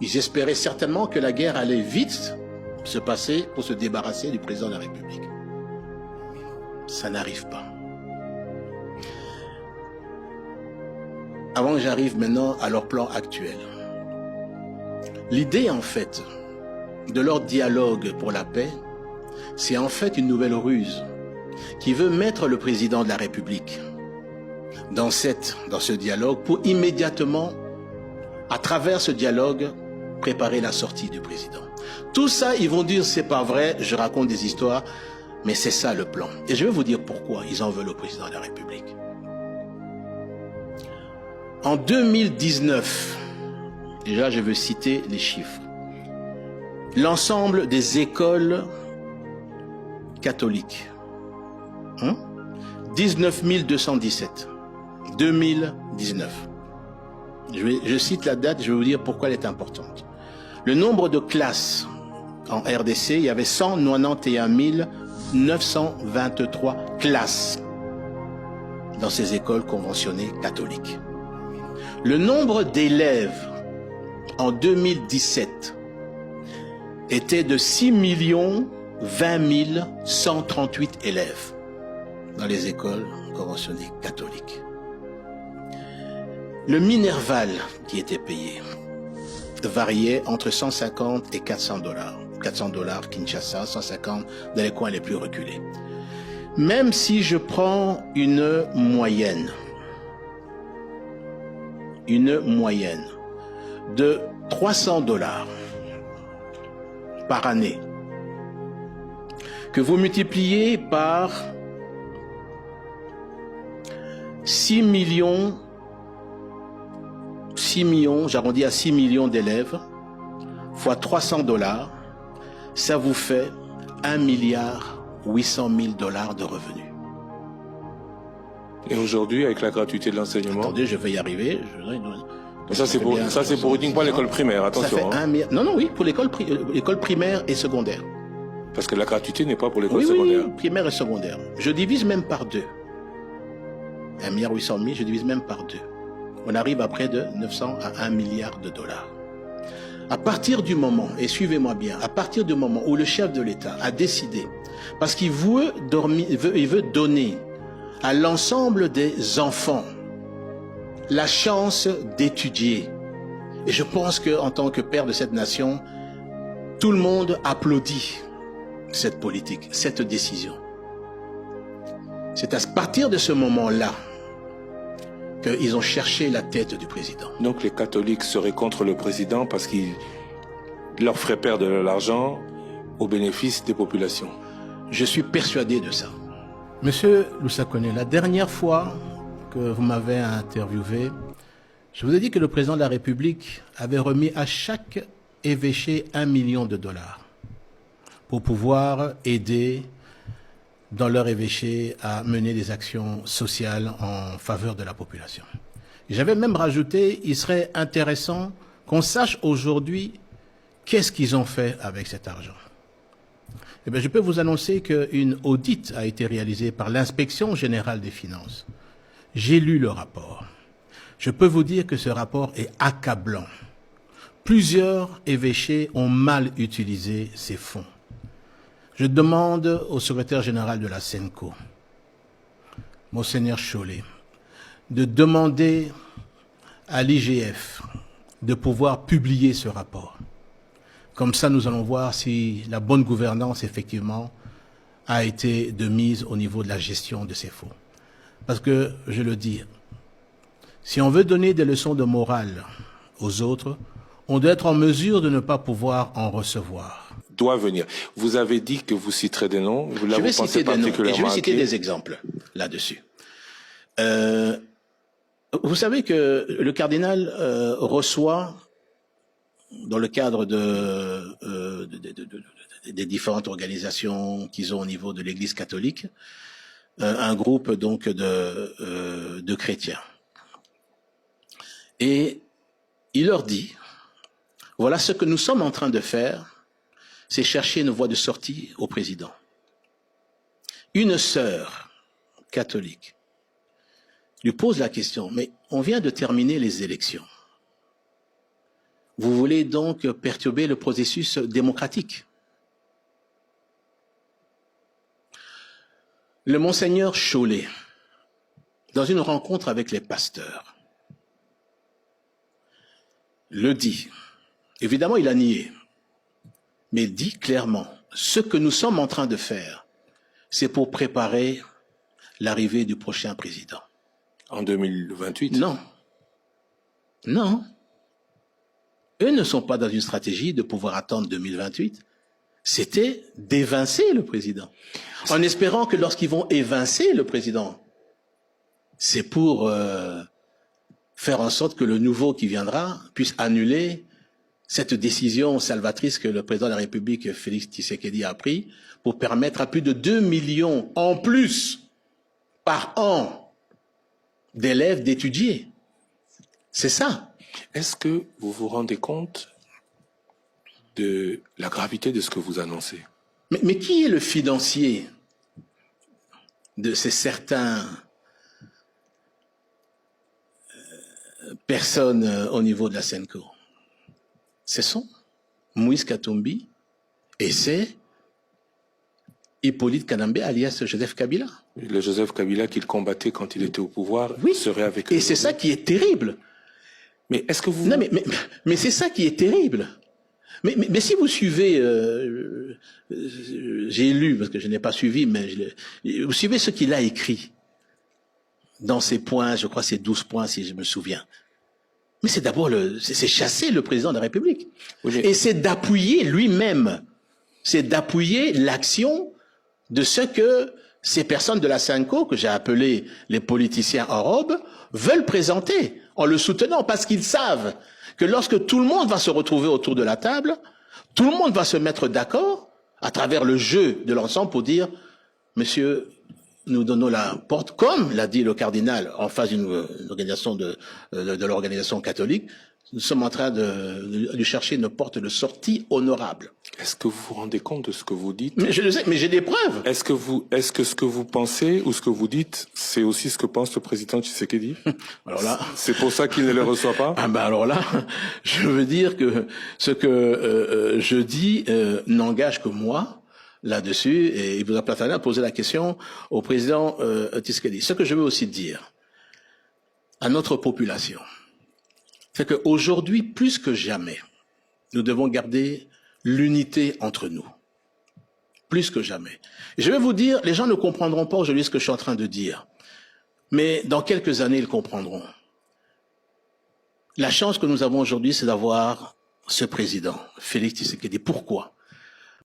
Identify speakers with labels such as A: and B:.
A: Ils espéraient certainement que la guerre allait vite se passer pour se débarrasser du président de la République. Ça n'arrive pas. Avant que j'arrive maintenant à leur plan actuel. L'idée, en fait, de leur dialogue pour la paix, c'est en fait une nouvelle ruse qui veut mettre le président de la République dans ce dialogue pour immédiatement, à travers ce dialogue, préparer la sortie du président. Tout ça, ils vont dire, c'est pas vrai, je raconte des histoires, mais c'est ça le plan. Et je vais vous dire pourquoi ils en veulent au président de la République. En 2019, déjà je veux citer les chiffres, l'ensemble des écoles catholiques, 19 217, 2019. Je cite la date, je vais vous dire pourquoi elle est importante. Le nombre de classes en RDC, il y avait 191 923 classes dans ces écoles conventionnées catholiques. Le nombre d'élèves en 2017 était de 6 20 138 élèves dans les écoles conventionnées catholiques. Le Minerval qui était payé variait entre 150 et 400 dollars. 400 dollars Kinshasa, 150 dans les coins les plus reculés. Même si je prends une moyenne de 300 dollars par année, que vous multipliez par 6 millions, j'arrondis à 6 millions d'élèves, fois 300 dollars, ça vous fait 1 milliard 800 000 dollars de revenus.
B: Et aujourd'hui, avec la gratuité de l'enseignement...
A: Attendez, je vais y arriver.
B: Ça, c'est pour uniquement l'école primaire, attention.
A: Ça fait 1 milliard... Non, oui, pour l'école primaire et secondaire.
B: Parce que la gratuité n'est pas pour l'école secondaire.
A: Oui, primaire et secondaire. Je divise même par 2. 1 milliard 800 000, je divise même par 2. On arrive à près de 900 à 1 milliard de dollars. À partir du moment, et suivez-moi bien, à partir du moment où le chef de l'État a décidé, parce qu'il veut donner à l'ensemble des enfants la chance d'étudier. Et je pense qu'en tant que père de cette nation, tout le monde applaudit cette politique, cette décision. C'est à partir de ce moment-là qu'ils ont cherché la tête du président.
B: Donc les catholiques seraient contre le président parce qu'il leur ferait perdre de l'argent au bénéfice des populations.
A: Je suis persuadé de ça. Monsieur Lusakone, la dernière fois que vous m'avez interviewé, je vous ai dit que le président de la République avait remis à chaque évêché 1 million de dollars pour pouvoir aider dans leur évêché à mener des actions sociales en faveur de la population. J'avais même rajouté, il serait intéressant qu'on sache aujourd'hui qu'est-ce qu'ils ont fait avec cet argent. Eh bien, je peux vous annoncer qu'une audit a été réalisée par l'Inspection générale des finances. J'ai lu le rapport. Je peux vous dire que ce rapport est accablant. Plusieurs évêchés ont mal utilisé ces fonds. Je demande au secrétaire général de la SENCO, Monseigneur Chollet, de demander à l'IGF de pouvoir publier ce rapport. Comme ça, nous allons voir si la bonne gouvernance, effectivement, a été de mise au niveau de la gestion de ces fonds. Parce que, je le dis, si on veut donner des leçons de morale aux autres, on doit être en mesure de ne pas pouvoir en recevoir.
B: Doit venir. Vous avez dit que vous citerez des noms.
A: Je vais citer des noms et je vais citer des exemples là-dessus. Vous savez que le cardinal reçoit, dans le cadre des différentes organisations qu'ils ont au niveau de l'Église catholique, un groupe donc de chrétiens. Et il leur dit, voilà ce que nous sommes en train de faire, c'est chercher une voie de sortie au président. Une sœur catholique lui pose la question, mais on vient de terminer les élections. Vous voulez donc perturber le processus démocratique. Le monseigneur Chollet, dans une rencontre avec les pasteurs, le dit. Évidemment, il a nié, mais il dit clairement, ce que nous sommes en train de faire, c'est pour préparer l'arrivée du prochain président.
B: En 2028?
A: Non. Non. Eux ne sont pas dans une stratégie de pouvoir attendre 2028. C'était d'évincer le président. En espérant que lorsqu'ils vont évincer le président, c'est pour faire en sorte que le nouveau qui viendra puisse annuler cette décision salvatrice que le président de la République, Félix Tshisekedi, a prise pour permettre à plus de 2 millions en plus par an d'élèves d'étudier. C'est ça.
B: Est-ce que vous vous rendez compte de la gravité de ce que vous annoncez?
A: Mais qui est le financier de ces certains personnes au niveau de la Senco? Ce sont Moïse Katumbi et c'est Hippolyte Kanambe alias Joseph Kabila.
B: Le Joseph Kabila qu'il combattait quand il était au pouvoir serait avec eux.
A: Et c'est ça qui est terrible.
B: Mais est-ce que vous...
A: Non, mais c'est ça qui est terrible. Mais si vous suivez, j'ai lu, parce que je n'ai pas suivi, mais vous suivez ce qu'il a écrit dans ces points, je crois c'est 12 points si je me souviens. Mais c'est d'abord c'est chasser le président de la République. Oui, et c'est d'appuyer lui-même, c'est d'appuyer l'action de ce que ces personnes de la Senco, que j'ai appelées les politiciens en robe, veulent présenter en le soutenant parce qu'ils savent que lorsque tout le monde va se retrouver autour de la table, tout le monde va se mettre d'accord à travers le jeu de l'ensemble pour dire « Monsieur, nous donnons la porte », comme l'a dit le cardinal en face d'une organisation de l'organisation catholique, nous sommes en train de lui chercher une porte de sortie honorable.
B: Est-ce que vous vous rendez compte de ce que vous dites?
A: Mais je le sais, mais j'ai des preuves.
B: Est-ce que ce que vous pensez ou ce que vous dites, c'est aussi ce que pense le président Tshisekedi?
A: Alors là,
B: c'est pour ça qu'il ne les reçoit pas?
A: Ah ben alors là, je veux dire que ce que je dis n'engage que moi là-dessus, et il vous a platané à poser la question au président Tshisekedi. Ce que je veux aussi dire à notre population, c'est qu'aujourd'hui, plus que jamais, nous devons garder l'unité entre nous. Plus que jamais. Et je vais vous dire, les gens ne comprendront pas aujourd'hui ce que je suis en train de dire. Mais dans quelques années, ils comprendront. La chance que nous avons aujourd'hui, c'est d'avoir ce président, Félix Tshisekedi. Pourquoi?